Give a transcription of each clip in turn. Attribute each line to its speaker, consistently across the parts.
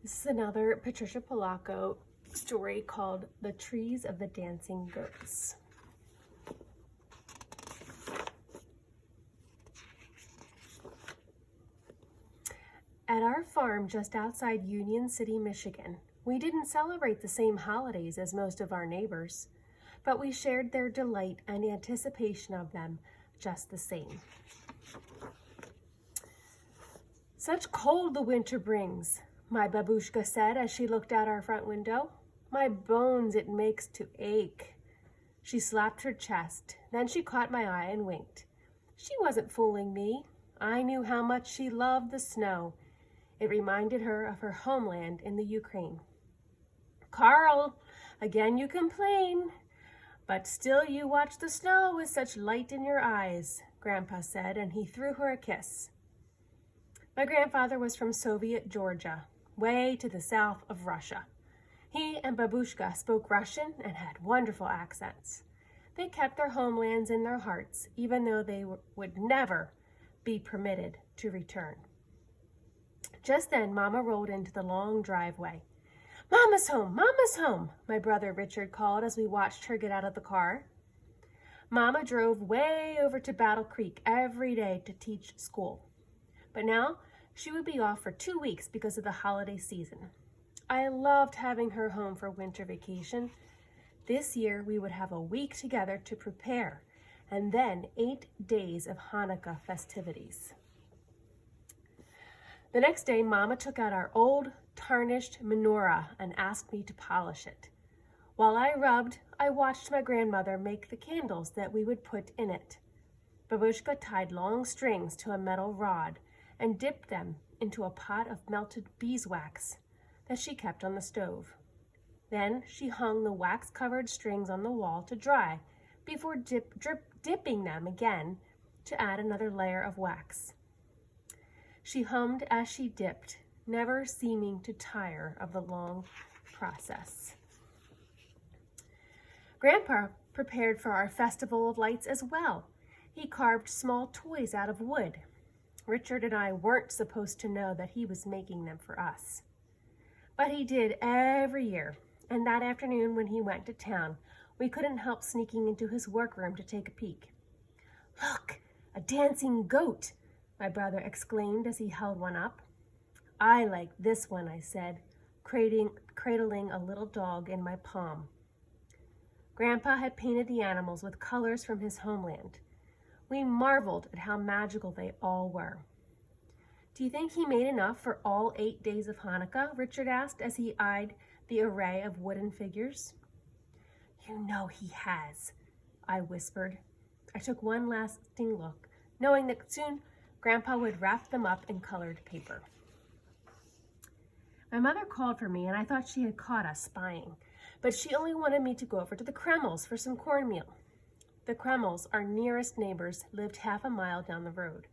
Speaker 1: This is another Patricia Polacco story called The Trees of the Dancing Goats. At our farm just outside Union City, Michigan, we didn't celebrate the same holidays as most of our neighbors, but we shared their delight and anticipation of them just the same. "Such cold the winter brings," my babushka said as she looked out our front window. "My bones it makes to ache." She slapped her chest. Then she caught my eye and winked. She wasn't fooling me. I knew how much she loved the snow. It reminded her of her homeland in the Ukraine. "Carl, again you complain, but still you watch the snow with such light in your eyes," Grandpa said, and he threw her a kiss. My grandfather was from Soviet Georgia, way to the south of Russia. He and babushka spoke Russian and had wonderful accents. They kept their homelands in their hearts, even though they would never be permitted to return. Just then, Mama rolled into the long driveway. "Mama's home! Mama's home!" my brother Richard called as we watched her get out of the car. Mama drove way over to Battle Creek every day to teach school. But now she would be off for 2 weeks because of the holiday season. I loved having her home for winter vacation. This year we would have a week together to prepare, and then 8 days of Hanukkah festivities. The next day, Mama took out our old, tarnished menorah and asked me to polish it. While I rubbed, I watched my grandmother make the candles that we would put in it. Babushka tied long strings to a metal rod and dipped them into a pot of melted beeswax that she kept on the stove. Then she hung the wax-covered strings on the wall to dry before dipping them again to add another layer of wax. She hummed as she dipped, never seeming to tire of the long process. Grandpa prepared for our festival of lights as well. He carved small toys out of wood. Richard and I weren't supposed to know that he was making them for us. But he did every year, and that afternoon when he went to town, we couldn't help sneaking into his workroom to take a peek. "Look, a dancing goat!" my brother exclaimed as he held one up. "I like this one," I said, cradling a little dog in my palm. Grandpa had painted the animals with colors from his homeland. We marveled at how magical they all were. "Do you think he made enough for all 8 days of Hanukkah?" Richard asked as he eyed the array of wooden figures. "You know he has," I whispered. I took one lasting look, knowing that soon Grandpa would wrap them up in colored paper. My mother called for me, and I thought she had caught us spying, but she only wanted me to go over to the Kremls for some cornmeal. The Kremls, our nearest neighbors, lived half a mile down the road.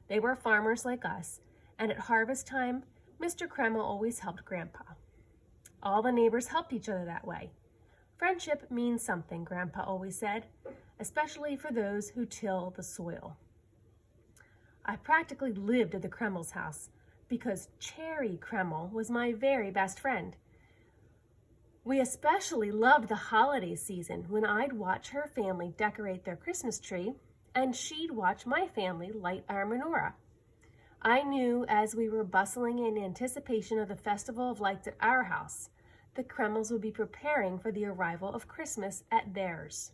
Speaker 1: They were farmers like us, and at harvest time, Mr. Kreml always helped Grandpa. All the neighbors helped each other that way. "Friendship means something," Grandpa always said, especially for those who till the soil. I practically lived at the Kreml's house because Cherry Kreml was my very best friend. We especially loved the holiday season when I'd watch her family decorate their Christmas tree and she'd watch my family light our menorah. I knew as we were bustling in anticipation of the Festival of Lights at our house, the Kremls would be preparing for the arrival of Christmas at theirs.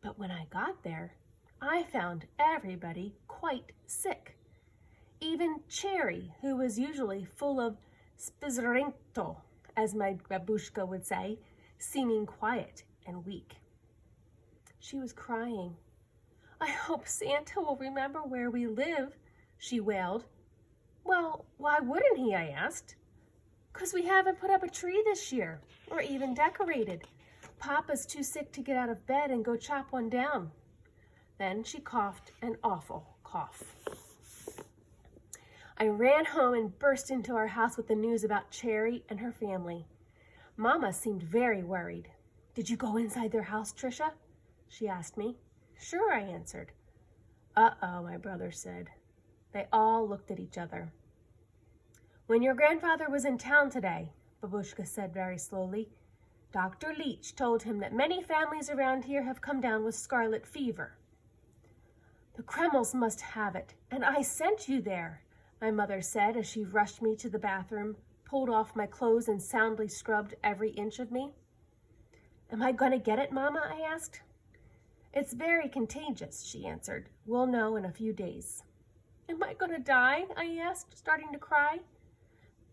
Speaker 1: But when I got there, I found everybody quite sick. Even Cherry, who was usually full of spizrento, as my babushka would say, seeming quiet and weak. She was crying. "I hope Santa will remember where we live," she wailed. "Well, why wouldn't he?" I asked. "'Cause we haven't put up a tree this year, or even decorated. Papa's too sick to get out of bed and go chop one down." Then she coughed an awful cough. I ran home and burst into our house with the news about Cherry and her family. Mama seemed very worried. "Did you go inside their house, Tricia?" she asked me. "Sure," I answered. "Uh-oh," my brother said. They all looked at each other. When your grandfather was in town today, Babushka said very slowly, Dr. Leach told him that many families around here have come down with scarlet fever. The Kremls must have it, and I sent you there, my mother said as she rushed me to the bathroom, pulled off my clothes and soundly scrubbed every inch of me. Am I going to get it, Mama? I asked. It's very contagious, she answered. We'll know in a few days. Am I going to die? I asked, starting to cry.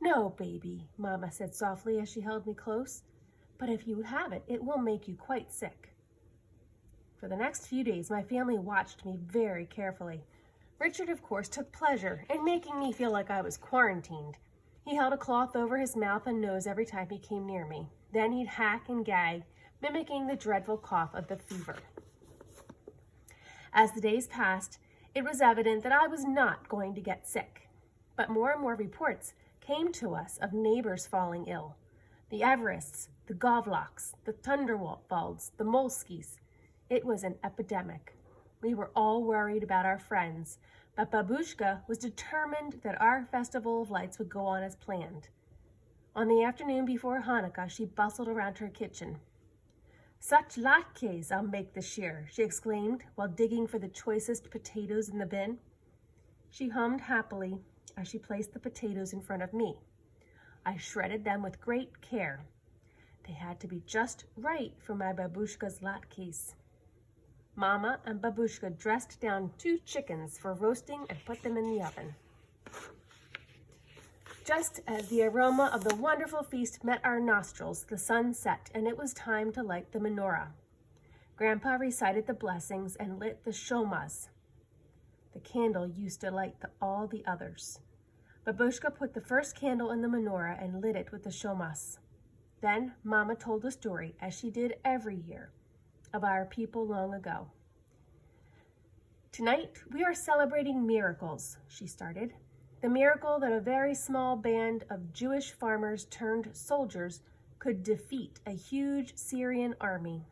Speaker 1: No, baby, Mama said softly as she held me close. But if you have it, it will make you quite sick. For the next few days, my family watched me very carefully. Richard, of course, took pleasure in making me feel like I was quarantined. He held a cloth over his mouth and nose every time he came near me. Then he'd hack and gag, mimicking the dreadful cough of the fever. As the days passed, it was evident that I was not going to get sick. But more and more reports came to us of neighbors falling ill. The Everests, the Govlocks, the Thunderwalds, the Molskis. It was an epidemic. We were all worried about our friends, but Babushka was determined that our festival of lights would go on as planned. On the afternoon before Hanukkah, she bustled around her kitchen. Such latkes I'll make this year, she exclaimed while digging for the choicest potatoes in the bin. She hummed happily as she placed the potatoes in front of me. I shredded them with great care. They had to be just right for my Babushka's latkes. Mama and Babushka dressed down 2 chickens for roasting and put them in the oven. Just as the aroma of the wonderful feast met our nostrils, the sun set, and it was time to light the menorah. Grandpa recited the blessings and lit the shomas. The candle used to light all the others. Babushka put the first candle in the menorah and lit it with the shomas. Then Mama told a story, as she did every year, of our people long ago. Tonight, we are celebrating miracles, she started. The miracle that a very small band of Jewish farmers turned soldiers could defeat a huge Syrian army.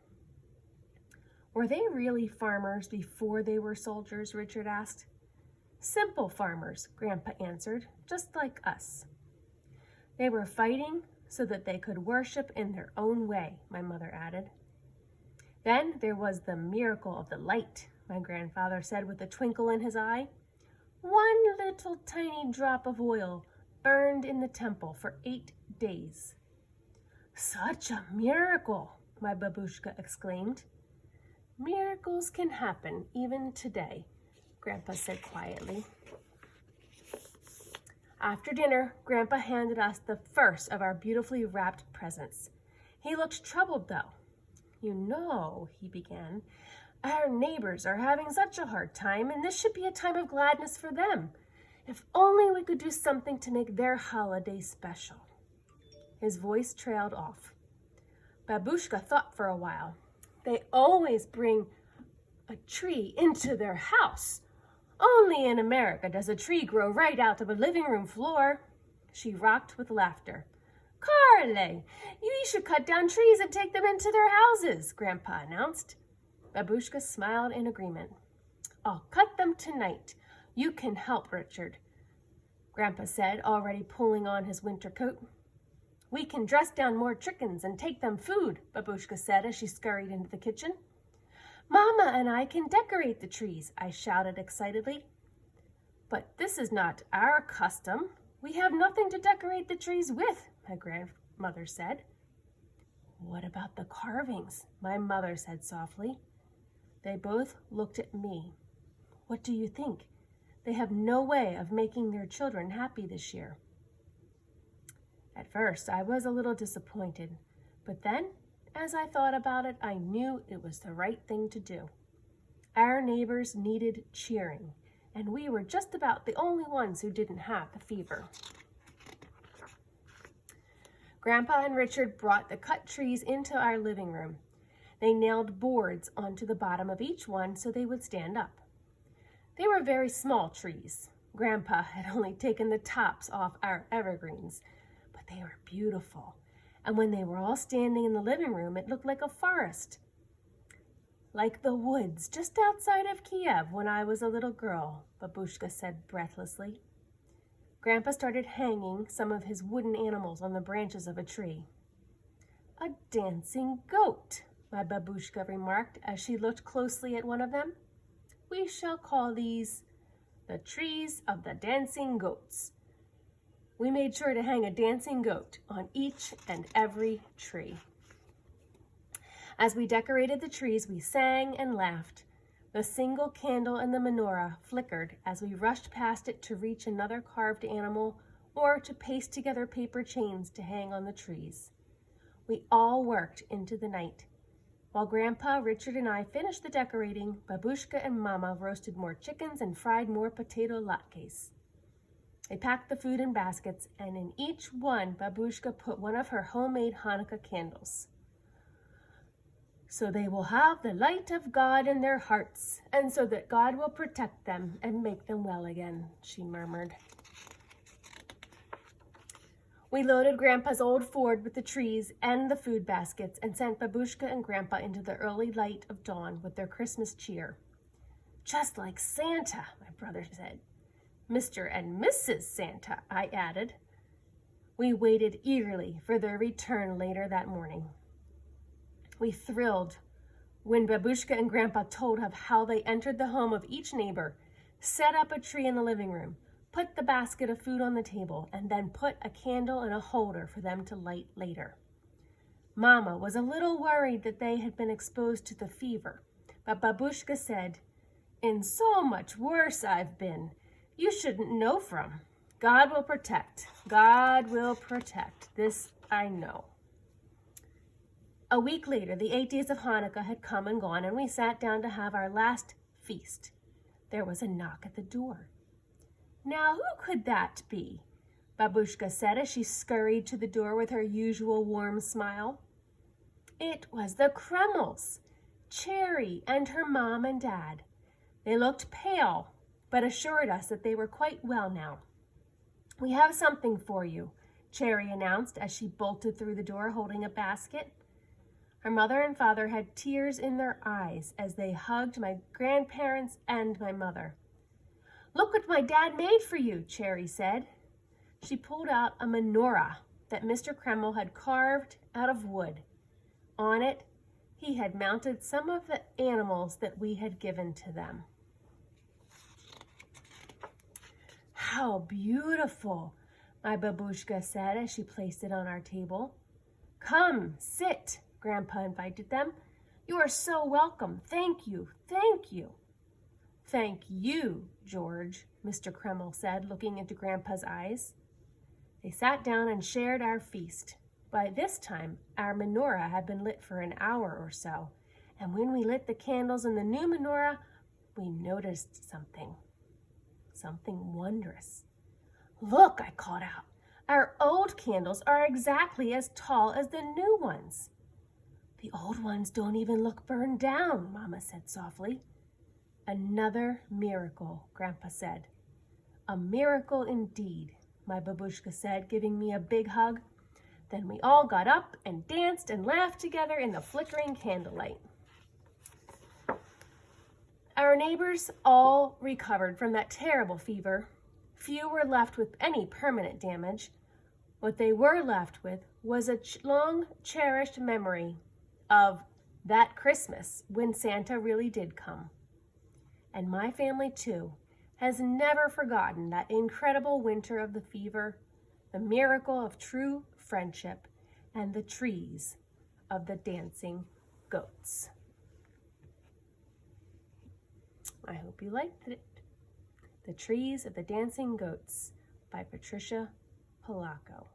Speaker 1: Were they really farmers before they were soldiers? Richard asked. Simple farmers, Grandpa answered, just like us. They were fighting so that they could worship in their own way, my mother added. Then there was the miracle of the light, my grandfather said with a twinkle in his eye. 1 little tiny drop of oil burned in the temple for 8 days. Such a miracle, my Babushka exclaimed. Miracles can happen even today, Grandpa said quietly. After dinner, Grandpa handed us the first of our beautifully wrapped presents. He looked troubled, though. You know, he began, our neighbors are having such a hard time, and this should be a time of gladness for them. If only we could do something to make their holiday special. His voice trailed off. Babushka thought for a while. They always bring a tree into their house. Only in America does a tree grow right out of a living room floor. She rocked with laughter. Carle, you should cut down trees and take them into their houses, Grandpa announced. Babushka smiled in agreement. I'll cut them tonight. You can help, Richard, Grandpa said, already pulling on his winter coat. We can dress down more chickens and take them food, Babushka said as she scurried into the kitchen. Mama and I can decorate the trees, I shouted excitedly. But this is not our custom. We have nothing to decorate the trees with, my grandmother said. What about the carvings? My mother said softly. They both looked at me. What do you think? They have no way of making their children happy this year. At first, I was a little disappointed, but then, as I thought about it, I knew it was the right thing to do. Our neighbors needed cheering, and we were just about the only ones who didn't have the fever. Grandpa and Richard brought the cut trees into our living room. They nailed boards onto the bottom of each one so they would stand up. They were very small trees. Grandpa had only taken the tops off our evergreens, but they were beautiful. And when they were all standing in the living room, it looked like a forest. Like the woods just outside of Kiev when I was a little girl, Babushka said breathlessly. Grandpa started hanging some of his wooden animals on the branches of a tree. "A dancing goat," my babushka remarked as she looked closely at one of them. "We shall call these the trees of the dancing goats." We made sure to hang a dancing goat on each and every tree. As we decorated the trees, we sang and laughed. The single candle in the menorah flickered as we rushed past it to reach another carved animal or to paste together paper chains to hang on the trees. We all worked into the night. While Grandpa, Richard, and I finished the decorating, Babushka and Mama roasted more chickens and fried more potato latkes. They packed the food in baskets, and in each one, Babushka put one of her homemade Hanukkah candles. "So they will have the light of God in their hearts, and so that God will protect them and make them well again," she murmured. We loaded Grandpa's old Ford with the trees and the food baskets and sent Babushka and Grandpa into the early light of dawn with their Christmas cheer. "Just like Santa," my brother said. "Mr. and Mrs. Santa," I added. We waited eagerly for their return later that morning. We thrilled when Babushka and Grandpa told of how they entered the home of each neighbor, set up a tree in the living room, put the basket of food on the table, and then put a candle in a holder for them to light later. Mama was a little worried that they had been exposed to the fever, but Babushka said, "In so much worse I've been. You shouldn't know from. God will protect. God will protect. This I know." A week later, the 8 days of Hanukkah had come and gone, and we sat down to have our last feast. There was a knock at the door. "Now, who could that be?" Babushka said as she scurried to the door with her usual warm smile. It was the Kremls, Cherry and her mom and dad. They looked pale, but assured us that they were quite well now. "We have something for you," Cherry announced as she bolted through the door holding a basket. Her mother and father had tears in their eyes as they hugged my grandparents and my mother. "Look what my dad made for you," Cherry said. She pulled out a menorah that Mr. Kreml had carved out of wood. On it, he had mounted some of the animals that we had given to them. "How beautiful," my babushka said as she placed it on our table. "Come, sit," Grandpa invited them. "You are so welcome. Thank you, thank you." "Thank you, George," Mr. Kreml said, looking into Grandpa's eyes. They sat down and shared our feast. By this time, our menorah had been lit for an hour or so, and when we lit the candles in the new menorah, we noticed something wondrous. "Look," I called out, "our old candles are exactly as tall as the new ones." "The old ones don't even look burned down," Mama said softly. "Another miracle," Grandpa said. "A miracle indeed," my babushka said, giving me a big hug. Then we all got up and danced and laughed together in the flickering candlelight. Our neighbors all recovered from that terrible fever. Few were left with any permanent damage. What they were left with was a long cherished memory of that Christmas when Santa really did come. And my family, too, has never forgotten that incredible winter of the fever, the miracle of true friendship, and the trees of the dancing goats. I hope you liked it. The Trees of the Dancing Goats by Patricia Polacco.